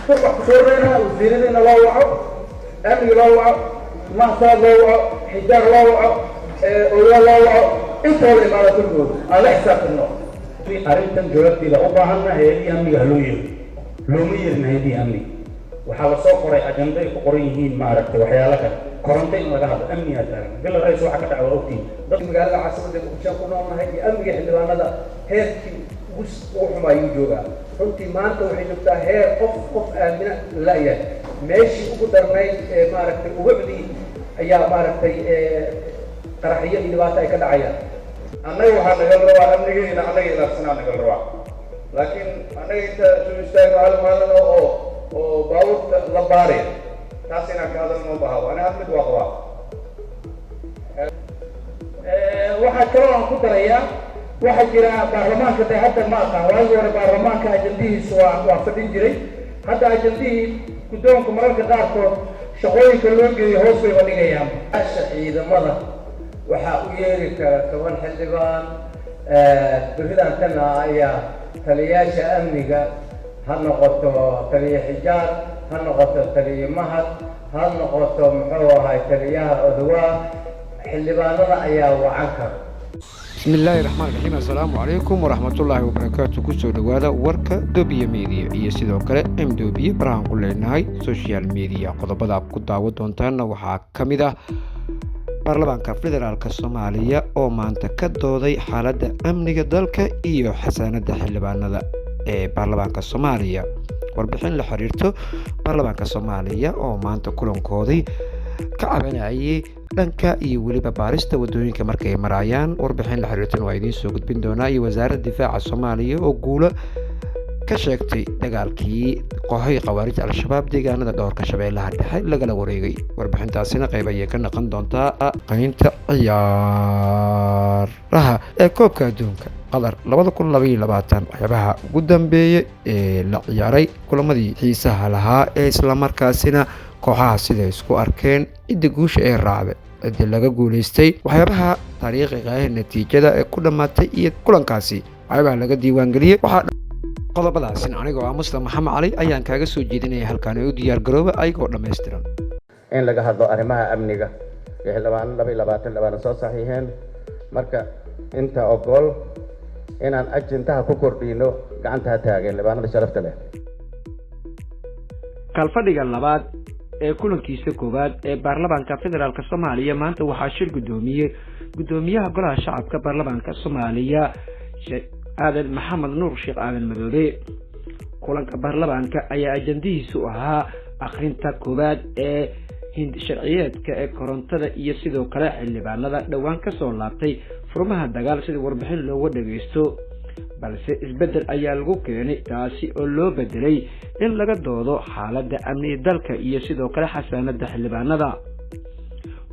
تطلع كسورنا وزيرنا لوعة أمي لوعة مهصاد لوعة حجار لوعة أولياء لوعة أنت هو الإمارة تقول على حساب النوع في أرنتم جوابتي لأوباهنا هذه أمي هلوية لومية من هذه أمي وحاول صقري أجندة قريين ما عرفت وحيالك قرنتين ولا هذا أمي هذا قال الرئيس واحد على وقتي ضد قال العاصمة المشاق قلنا هذه أمي حلوان هذا هيك وش وحما يجوا runtii maanta waxay joogtaa heer qof aamina la yahay meeshii ugu darnayd maaragtay ubacdii ayaa maaragtay qaraxiyo iyo dhibaato ay ka dhacayaan annaga waxaa nagal rabaa amnigeena annaga ilaafsanaa nagal rabaa laakiin annaga inta soo istaagno hal maalin oo baabuurta la baaraya taas inaan ka hadal noo bahaabo ani had mid waa qabaa waxaa kaloo aan ku darayaa waxaa jira baarlamaanka de hadda ma aqaan waagii hore baarlamaanka ajandihiisa waa fadhin jiray hadda ajandihii guddoonka mararka qaarkood shaqooyinka loo geeyo hoos bay dhigayaan asha ciidamada waxaa u yeeri kara 10 xildhibaan beridan kana ayaa taliyaasha amniga ha noqoto taliye xijaar ha noqoto taliye mahad ha noqoto muxuu ahay taliyaha odawaa xildhibaanada ayaa wacan kara بسم الله الرحمن الرحيم السلام عليكم ورحمة الله وبركاته كسو دوادا وركا دوبيا ميديا إيا سيدو كلا ام دوبيا براهن قلناهاي سوشيال ميديا قضبادا كداوة دونتانا وحا كميدا baarlamaanka federaalka Soomaaliya oo maanta ka dooday xaaladda amniga dalka iyo xasaanada xildhibaanada ee baarlamaanka Soomaaliya warbixin la xiriirto baarlamaanka Soomaaliya oo maanta kulankoodii ka cabanayay dhanka iyo waliba baarista wadooyinka markay marayaan warbixin la xiriirtan waa idiin soo gudbin doonaa iyo wasaaradda difaaca Soomaaliya oo guulo ka sheegtay dagaalkii kooxay qawaarij al-shabaab deegaanada dhowrka shabeellaha dhexe lagala wareegay warbixintaasina qayb ayay ka noqon doontaa qaynta ciyaaraha ee koobka adduunka qadar 2022 waxyaabaha ugu dambeeyay ee la ciyaaray kulamadii xiisaha lahaa ee isla markaasina kooxaha sida isku arkeen cidda guusha ee raacday cidda laga guuleystay waxyaabaha taariikhiga ah natiijada ee ku dhamaatay iyo kulankaasi waxyaabaha laga diiwaan geliyay qodobadaasina anigoo Muslim Maxamed Cali ayaan kaaga soo jeedinaya halkaan oo diyaar garooba ayagoo dhameystiran in laga hadlo arrimaha amniga ee xildhibaan 22 soo saxiixeen marka inta ogol inaan ajintaha ku kordhino gacanta taageen xildhibaanada sharafta leh kalfadhiga labaad ee kulankiisa koowaad ee baarlamaanka federaalka Soomaaliya maanta waxaa shir gudoomiyaha golaha shacabka baarlamaanka Soomaaliya aadan maxamed nuur sheekh aadan madoobe kulanka baarlamaanka ayaa ajandihiisu ahaa akhrinta koowaad ee sharciyeedka ee korontada iyo sidoo kale xildhibaanada dhawaan ka soo laabtay furmaha dagaal sida warbixin looga dhageysto balse isbedel ayaa lagu keenay taasi oo loo bedelay in laga doodo xaaladda amniga dalka iyo sidoo kale xasaanada xildhibaanada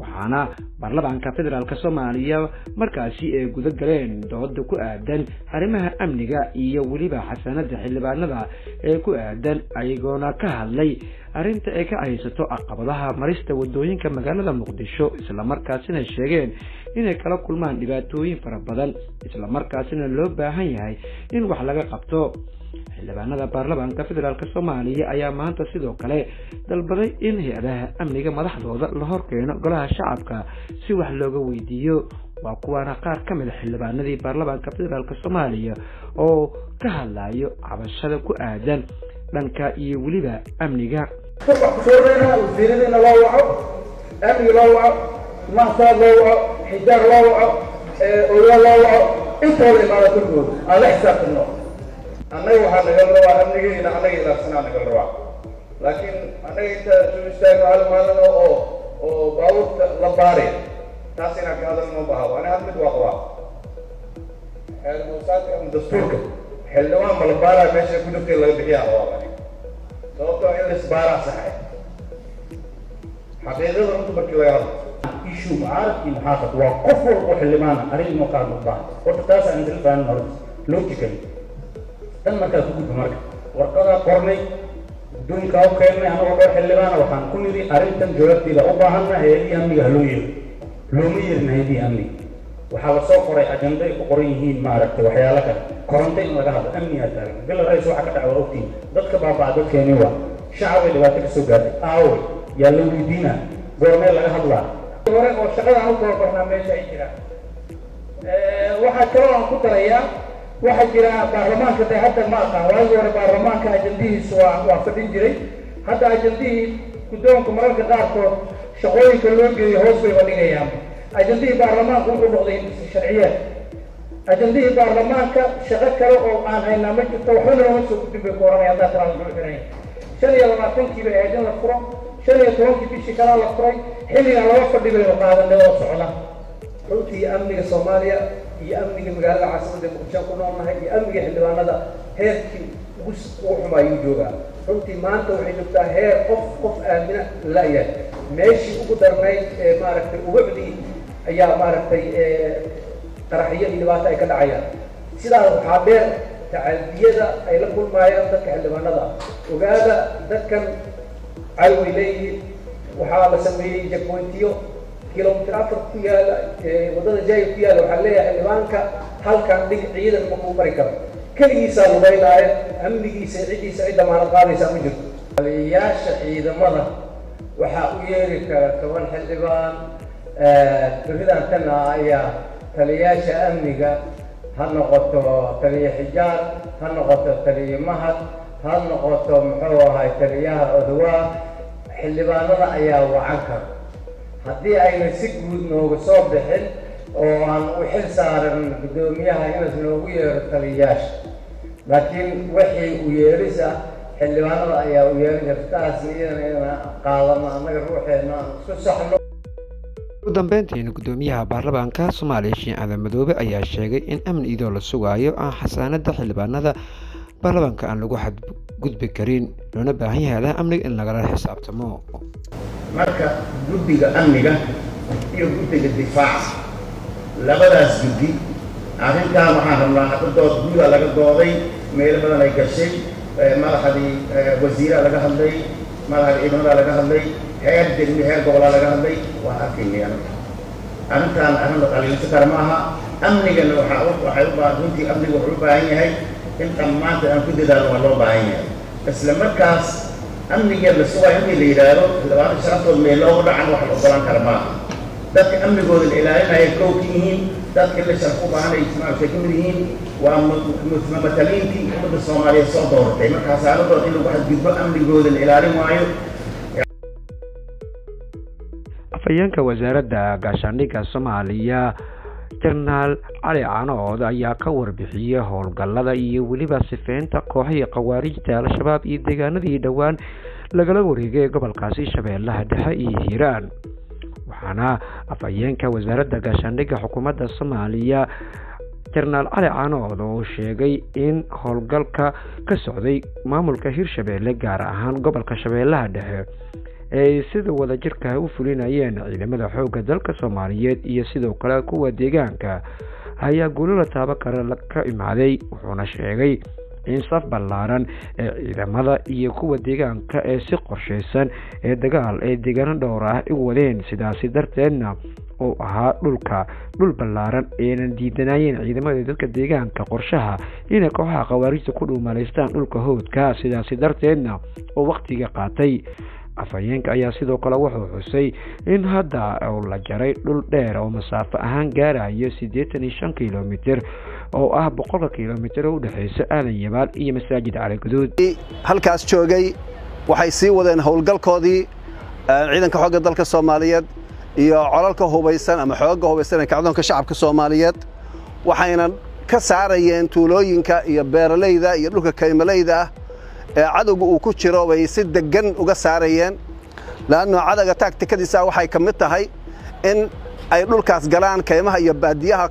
waxaana baarlamaanka federaalka Soomaaliya markaasi ay guda galeen dooda ku aadan arrimaha amniga iyo waliba xasaanada xildhibaanada ee ku aadan ayagoona ka hadlay arinta ay ka haysato caqabadaha marista wadooyinka magaalada Muqdisho isla markaasina sheegeen inay kala kulmaan dhibaatooyin fara badan isla markaasina loo baahan yahay in wax laga qabto xildhibaanada baarlamaanka federaalka Soomaaliya ayaa maanta sidoo kale dalbaday in hay'adaha amniga madaxdooda la horkeeno golaha shacabka si wax looga weydiiyo waa kuwana qaar ka mid ah xildhibaanadii baarlamaanka federaalka Soomaaliya oo ka hadlayo cabashada ku aadan dhanka iyo waliba amniga كسورنا وزيرنا لوعة أمي لوعة مهصاد لوعة حجار لوعة أولياء لوعة أنت هو الإمارة تقول على حساب النوع أنا وحنا نقول روا أمنيجينا أنا إلى نقول روا لكن أنا إنت شو مستعد على مالنا أو باوت لباري تاسينا كهذا الموضوع أنا هم متوقع الموساد دستورك حلوان ملبارة ماشي كله في الله بيها والله sababtoo in isbaaraa saxay xaqiiqada runtu markii laga hadlo ishu mucaaradkii muxaafad waa qof walba xildhibaana arrin muuqaal u baahan horta taas aan idin fahmin hore logically tan markaa ku gudbo marka warqada qornay guddoonka u keenay anagoo dhowr xildhibaana waxaan ku nidhi arrintan jawaabteeda u baahanna hay'adii amniga ha loo yeero looma yeerin hay'adii amniga waxaa la soo qoray ajanda ay ku qoran yihiin maaragtay waxyaalo kale koronto in laga hadlo amniga taagan bil ra'iis waxa ka dhacay ogtiin dadka baabaa dadkeeni waa shacab ay dhibaato ka soo gaartay aawo yaa la weydiina goormee laga hadlaa hore oo shaqada aan u tababarnaa meesha ay jiraan waxaa kaloo aan ku darayaa waxaa jira baarlamaanka de hadda ma aqaan waagi hore baarlamaanka ajandihiisu waa fadhin jiray hadda ajandihii guddoonka mararka qaarkood shaqooyinka loo geeyo hoos bay dhigayaan ajandihii baarlamaanka wuxuu noqday sharciyeed ajandihii baarlamaanka shaqo kale oo aan haynaa ma jirto waxbana looma soo gudbin bay ku oranaya haddaa talaan muxuu xiran 25 bay ahayd in la furo 15 bishii kalaa la furay xilligan laba fadhi baynu qaadanay oo socda runtii amniga Soomaaliya iyo amniga magaalada caasimadda Muqdisho ku noolnahay iyo amniga xildhibaanada heerkii ugu xumaayuu joogaa runtii maanta waxay joogtaa heer qof aamina la yahay meeshii ugu darnayd ee maaragtay ubucdii ayaa maaragtay qaraxyo iyo dhibaato ay ka dhacayaan sidaas waxaa dheer tacadiyada ay la kulmayaan dadka xildhibaanada ogaada dadkan caway leeyihiin waxaa la sameeyey jackpointiyo kilomitir 4 ku yaala wadada jaay ku yaala waxaa leeyahay xildhibaanka halkan dhig ciidan ma ku mari karo kaligiisa lugaynaaye amnigiisa cidiisa ay damaanad qaadaysa ma jirto taliyayaasha ciidamada waxaa u yeeri kara 10 xildhibaan beridan tana ayaa taliyayaasha amniga ha noqoto taliya xijaar ha noqoto taliya mahad ha noqoto muxuu ahay taliyaha odawaa xildhibaanada ayaa wacan kara haddii ayna si guud nooga soo bixin oo aan u xil saaran guddoomiyaha inaas noogu yeero taliyayaasha laakiin wixii u yeeris ah xildhibaanada ayaa u yeerin kartaas iyadana inaan qaadano annaga ruuxeena aan isku saxno ugu dambeyntiina guddoomiyaha baarlamaanka Soomaaliya Sheekh Aadan Madoobe ayaa sheegay in amni idoo la sugayo aan xasaanada xildhibaanada baarlamaanka aan lagu xadgudbi karin loona baahan yahay amniga in lagala xisaabtamo marka guddiga amniga iyo guddiga difaaca labadaas guddi arrintan waxaan rabnaa haddood guuda laga dooday meel badan ay gashay madaxdii wasiira laga hadlay madaxda ciidamada laga hadlay heer degmo heer gobolka laga hadlay waa arkaynayaan arrintan arrin la qaliinsan kara maaha amnigana waxay u baahan runtii amnigu wuxuu u baahan yahay in dhammaanta aan ku dadaalo waa loo baahan yahay isla markaas amniga la sugayo in la yiraahdo xildhibaanada sharaftood meel loogu dhacan wax la ogolaan kara maaha dadka amnigooda la ilaalinaya kow ka yihiin dadka la sharaf u baahan ay ismaamshay ka mid yihiin waa mataliintii ummadda Soomaaliyeed soo dooratay markaas aaladooda in lagu xadgudbo amnigooda la ilaalin waayo afayeenka wasaaradda gaashaandhigga Soomaaliya Jenaraal Cali Caanood ayaa ka warbixiyay howlgallada iyo weliba sifeynta kooxihii khawaarijta Al-Shabaab iyo deegaanadii dhawaan lagala wareegay gobolkaasi Shabeellaha Dhexe iyo Hiiraan waxaana afayeenka wasaaradda gaashaandhigga xukuumadda Soomaaliya Jenaraal Cali Caanood oo sheegay in howlgalka ka socday maamulka Hirshabeelle gaar ahaan gobolka Shabeellaha Dhexe ay sida wadajirka u fulinayeen ciidamada xoogga dalka Soomaaliyeed iyo sidoo kale kuwa deegaanka ayaa guulo la taaban kara ka imaaday wuxuuna sheegay in saf ballaaran ee ciidamada iyo kuwa deegaanka ee si qorsheysan ee dagaal ee deegaano dhowr ah u wadeen sidaasi darteedna oo ahaa dhul ballaaran ee diidanayeen ciidamada dadka deegaanka qorshaha inay kooxaha khawaarijta ku dhuumaaleystaan dhulka howdka sidaasi darteedna oo waqtiga qaatay afayeenka ayaa sidoo kale wuxuu xusay in hadda la jaray dhul dheer oo masaafo ahaan gaarayo 85 kiiloomitir oo ah 100 kiiloomitir oo u dhaxaysa Aadan Yabaal iyo Masaajid Cali Guduud halkaas joogay waxay sii wadeen howlgalkoodii ciidanka xoogga dalka Soomaaliyeed iyo colalka hubeysan ama xoogga hubeysan ee kacdoonka shacabka Soomaaliyeed waxayna ka saarayeen tuulooyinka iyo beeralayda iyo dhulka kaymalayda cadowga uu ku jiro way si degan uga saarayeen laana cadaga tacticadiisa waxay kamid tahay in ay dhulkaas galaan kaymaha iyo baadiyaha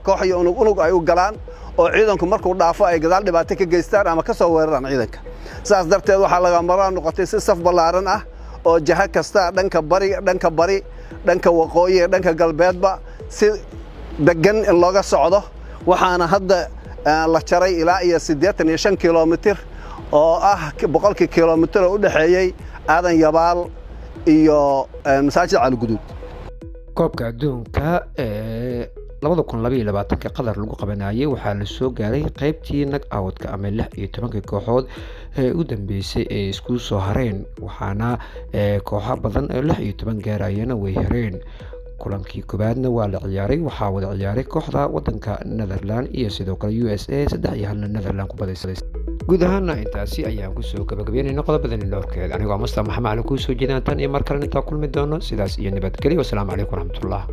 koox iyo unug ay u galaan oo ciidanku markuu dhaafo ay gadaal dhibaato ka geystaan ama ka soo weeraraan ciidanka saas darteed waxa laga maraan noqotay si saf ballaaran ah oo jaha kasta dhanka bari dhanka waqooyi dhanka galbeedba si degan in looga socdo waxaana hadda la jaray ilaa iyo 85 kiiloomitir oo ah 100 kiiloomitir oo u dhaxeeyay Aadan Yabaal iyo Masaajid Cali Guduud koobka adduunka ee 2022 qatar lagu qabanayay waxaa la soo gaaray qaybtii nag awdka ama 16 kooxood ee u dambeysay ee isku soo hareen waxaana kooxo badan oo 16 gaarayana way hareen kulankii koobaadna waa la ciyaaray waxaa wada ciyaaray kooxda wadanka Netherland iyo sidoo kale USA 3-1 Netherland ku badaysay guud ahaana intaasi ayaan ku soo gabagabeynayna qodobadan dhowrkeed anigoo Mustafa Maxamed Ali ku soo jeedaan tan iyo mar kale inta kulmi doono sidaas iyo nabadgelyo wassalaamu calaykum waraxmatullaah